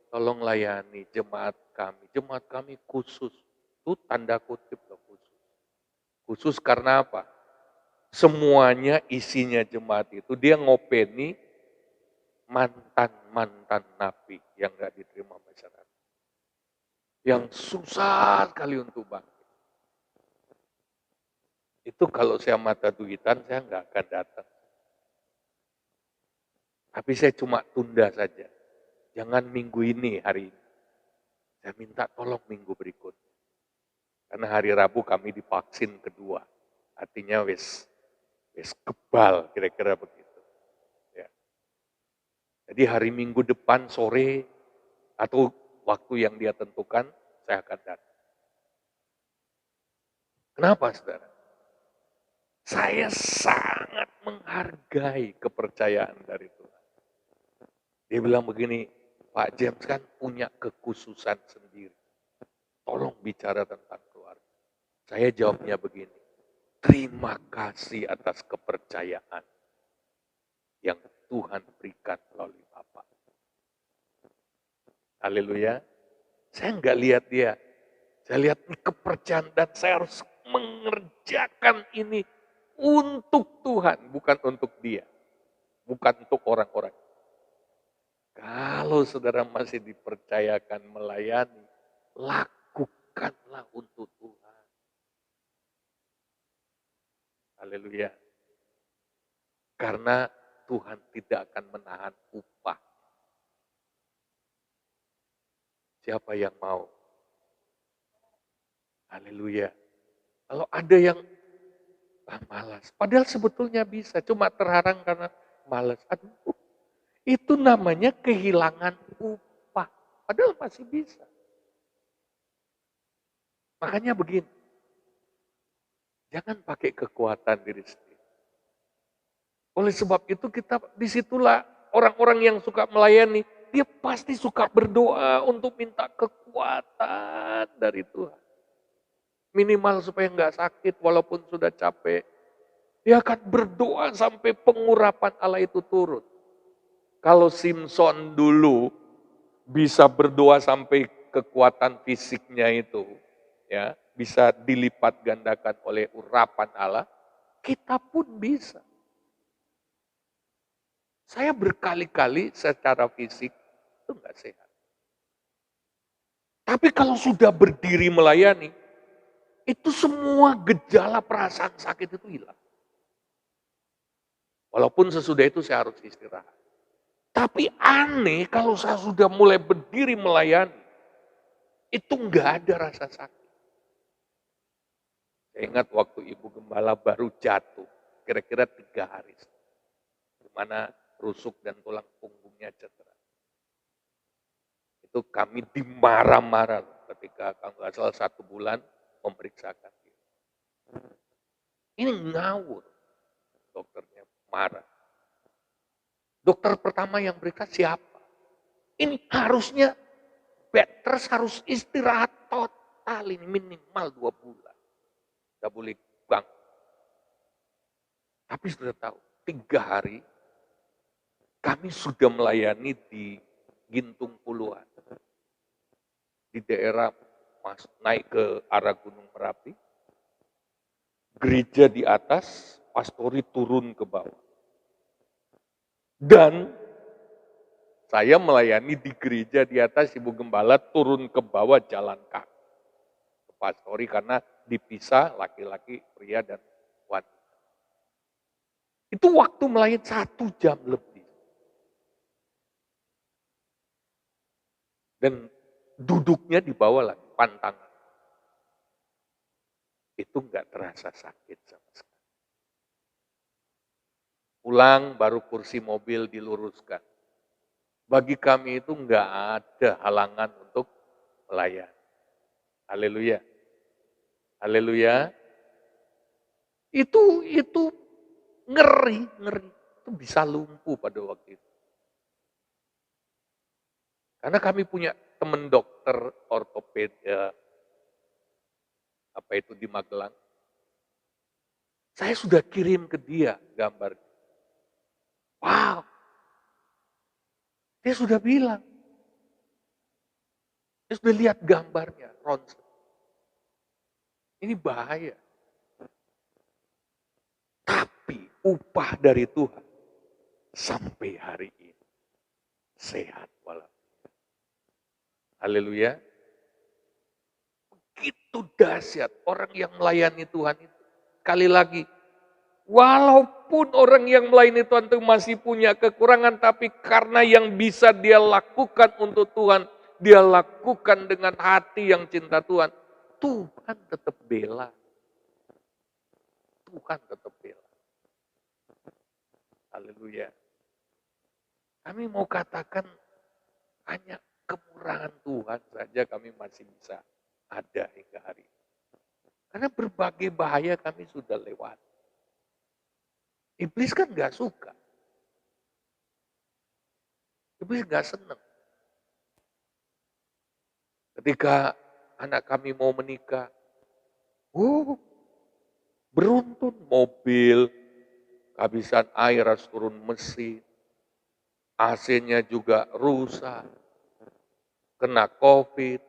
tolong layani jemaat kami. Jemaat kami khusus, itu tanda kutip loh khusus. Khusus karena apa? Semuanya isinya jemaat itu, dia ngopeni mantan-mantan napi yang gak diterima masyarakat. Yang susah sekali untuk bangkit. Itu kalau saya mata duitan, saya nggak akan datang. Tapi saya cuma tunda saja. Jangan minggu ini, hari ini. Saya minta tolong minggu berikutnya. Karena hari Rabu kami divaksin kedua. Artinya wis kebal, kira-kira begitu. Ya. Jadi hari Minggu depan sore atau waktu yang dia tentukan, saya akan datang. Kenapa, saudara? Saya sangat menghargai kepercayaan dari Tuhan. Dia bilang begini, Pak James kan punya kekhususan sendiri. Tolong bicara tentang keluarga. Saya jawabnya begini, terima kasih atas kepercayaan yang Tuhan berikan melalui Bapak. Haleluya. Saya enggak lihat dia. Saya lihat kepercayaan dan saya harus mengerjakan ini untuk Tuhan, bukan untuk dia. Bukan untuk orang-orang. Kalau saudara masih dipercayakan melayani, lakukanlah untuk Tuhan. Haleluya. Karena Tuhan tidak akan menahan upah. Siapa yang mau? Haleluya. Kalau ada yang malas, padahal sebetulnya bisa, cuma terhalang karena malas. Aduh, itu namanya kehilangan upah. Padahal masih bisa. Makanya begini, jangan pakai kekuatan diri sendiri. Oleh sebab itu kita disitulah orang-orang yang suka melayani, dia pasti suka berdoa untuk minta kekuatan dari Tuhan. Minimal supaya nggak sakit walaupun sudah capek. Dia akan berdoa sampai pengurapan Allah itu turun. Kalau Simpson dulu bisa berdoa sampai kekuatan fisiknya itu ya bisa dilipat gandakan oleh urapan Allah, kita pun bisa. Saya berkali-kali secara fisik itu enggak sehat. Tapi kalau sudah berdiri melayani, itu semua gejala perasaan sakit itu hilang. Walaupun sesudah itu saya harus istirahat. Tapi aneh kalau saya sudah mulai berdiri melayani, itu enggak ada rasa sakit. Saya ingat waktu Ibu Gembala baru jatuh, kira-kira 3 hari. Di mana rusuk dan tulang punggungnya cedera. Itu kami dimarah-marah ketika kalau nggak salah 1 bulan memeriksakan dia. Ini ngawur, dokternya marah. Dokter pertama yang periksa siapa? Ini harusnya bed rest, harus istirahat total ini minimal 2 bulan. Gak boleh bang. Tapi sudah tahu, 3 hari kami sudah melayani di Gintung Puluhan. Di daerah naik ke arah Gunung Merapi. Gereja di atas, pastori turun ke bawah. Dan saya melayani di gereja di atas, Ibu Gembala turun ke bawah jalan kaki. Pastori karena dipisah laki-laki, pria dan wanita. Itu waktu melayani 1 jam lebih. Dan duduknya di bawah lagi, pantangan. Itu enggak terasa sakit sama sekali. Pulang baru kursi mobil diluruskan. Bagi kami itu enggak ada halangan untuk melayani. Haleluya. Haleluya. Itu ngeri. Itu bisa lumpuh pada waktu itu. Karena kami punya teman dokter ortoped di Magelang. Saya sudah kirim ke dia gambar. Wow. Dia sudah bilang. Dia sudah lihat gambarnya, ronsen. Ini bahaya. Tapi upah dari Tuhan sampai hari ini sehat walafiat. Haleluya. Begitu dahsyat orang yang melayani Tuhan itu. Sekali lagi, walaupun orang yang melayani Tuhan itu masih punya kekurangan, tapi karena yang bisa dia lakukan untuk Tuhan, dia lakukan dengan hati yang cinta Tuhan, Tuhan tetap bela. Tuhan tetap bela. Haleluya. Kami mau katakan hanya kemurahan Tuhan saja kami masih bisa ada hingga hari ini. Karena berbagai bahaya kami sudah lewat. Iblis kan gak suka. Iblis gak senang. Ketika anak kami mau menikah, beruntun mobil, kehabisan air harus turun mesin, AC-nya juga rusak, kena COVID.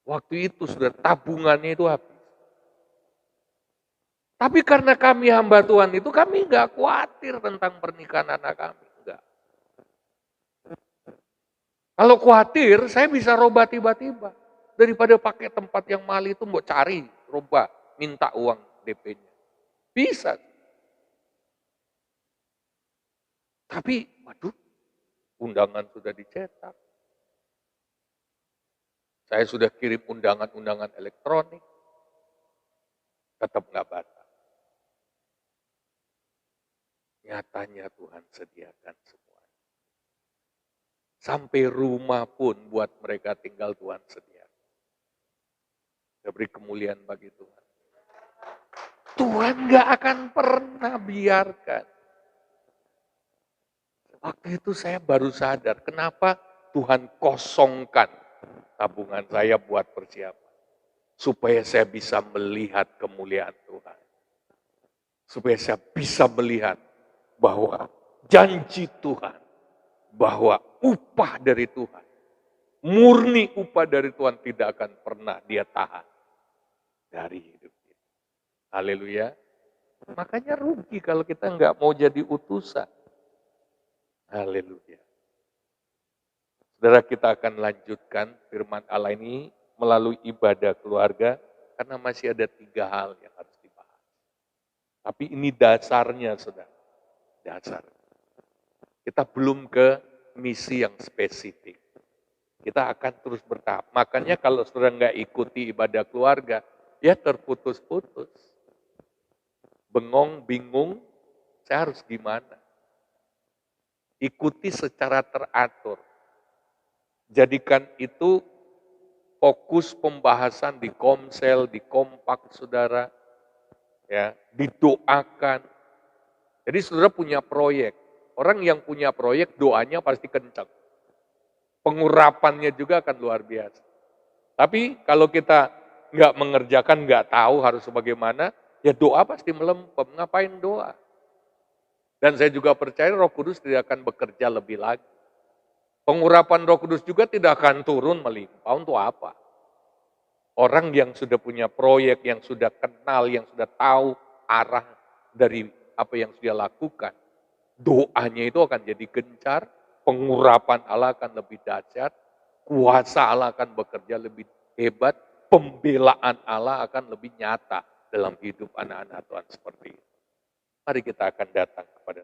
Waktu itu sudah tabungannya itu habis. Tapi karena kami hamba Tuhan itu, kami nggak khawatir tentang pernikahan anak kami. Enggak. Kalau khawatir, saya bisa robah tiba-tiba. Daripada pakai tempat yang mahal itu, mau cari, robah, minta uang DP-nya. Bisa. Tapi, waduh, undangan sudah dicetak. Saya sudah kirim undangan-undangan elektronik. Tetap nggak batal. Nyatanya Tuhan sediakan semua. Sampai rumah pun buat mereka tinggal Tuhan sediakan. Saya beri kemuliaan bagi Tuhan. Tuhan nggak akan pernah biarkan. Waktu itu saya baru sadar kenapa Tuhan kosongkan tabungan saya buat persiapan. Supaya saya bisa melihat kemuliaan Tuhan. Supaya saya bisa melihat bahwa janji Tuhan, bahwa upah dari Tuhan, murni upah dari Tuhan tidak akan pernah dia tahan dari hidup kita. Haleluya. Makanya rugi kalau kita nggak mau jadi utusan. Haleluya. Saudara, kita akan lanjutkan firman Allah ini melalui ibadah keluarga, karena masih ada 3 hal yang harus dibahas. Tapi ini dasarnya, saudara. Dasar. Kita belum ke misi yang spesifik. Kita akan terus bertahap. Makanya kalau saudara nggak ikuti ibadah keluarga, ya terputus-putus. Bengong, bingung, saya harus gimana? Ikuti secara teratur. Jadikan itu fokus pembahasan di komsel, di kompak saudara, ya, didoakan. Jadi saudara punya proyek. Orang yang punya proyek doanya pasti kencang. Pengurapannya juga akan luar biasa. Tapi kalau kita nggak mengerjakan, nggak tahu harus bagaimana, ya doa pasti melempem. Ngapain doa? Dan saya juga percaya Roh Kudus tidak akan bekerja lebih lagi. Pengurapan Roh Kudus juga tidak akan turun melimpah. Untuk apa? Orang yang sudah punya proyek, yang sudah kenal, yang sudah tahu arah dari apa yang dia lakukan, doanya itu akan jadi gencar, pengurapan Allah akan lebih dahsyat, kuasa Allah akan bekerja lebih hebat, pembelaan Allah akan lebih nyata dalam hidup anak-anak Tuhan seperti itu. Mari kita akan datang kepada